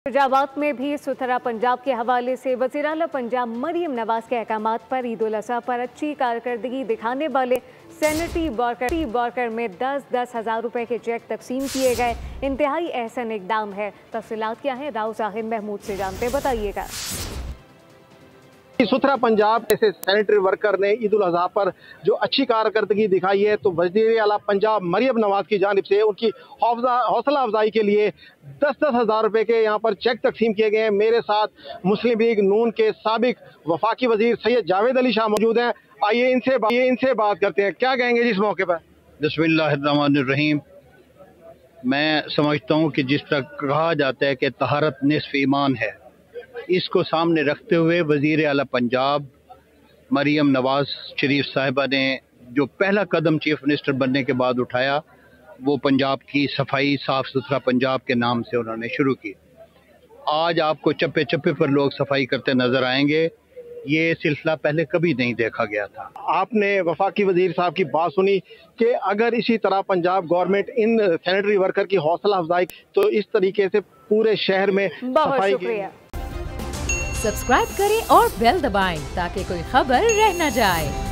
फैजाबाद में भी सुथरा पंजाब के हवाले से वज़ीर आला पंजाब मरियम नवाज के अहकामात पर ईद उल अज़हा पर अच्छी कारकर्दगी दिखाने वाले सैनिटरी वर्कर में 10-10 हज़ार रुपए के चेक तकसीम किए गए। इंतहाई अहसन इकदाम है। तफसीलात क्या है, राव साहिब महमूद से जानते बताइएगा। सुथरा पंजाब ऐसे सैनिटरी वर्कर ने ईद उल अज़हा पर जो अच्छी कारकर्दगी दिखाई है, तो वज़ीर आला पंजाब मरियम नवाज की जानिब से उनकी हौसला अफजाई के लिए 10-10 हज़ार रुपए के यहाँ पर चेक तकसीम किए गए हैं। मेरे साथ मुस्लिम लीग नून के साबिक वफाकी वजीर सैयद जावेद अली शाह मौजूद हैं। आइए इनसे बात करते हैं, क्या कहेंगे जिस मौके पर। बिस्मिल्लाहिर्रहमानिर्रहीम। मैं समझता हूँ कि जिस तरह कहा जाता है कि तहारत निस्फ ईमान है, इसको सामने रखते हुए वज़ीर आला पंजाब मरियम नवाज शरीफ साहिबा ने जो पहला कदम चीफ मिनिस्टर बनने के बाद उठाया, वो पंजाब की सफाई, साफ सुथरा पंजाब के नाम से उन्होंने शुरू की। आज आपको चप्पे चप्पे पर लोग सफाई करते नजर आएंगे। ये सिलसिला पहले कभी नहीं देखा गया था। आपने वफाकी वजीर साहब की बात सुनी कि अगर इसी तरह Punjab government in sanitary worker की हौसला अफजाई, तो इस तरीके से पूरे शहर में बहुत शुक्रिया। सब्सक्राइब करें और बेल दबाएं ताकि कोई खबर रह न जाए।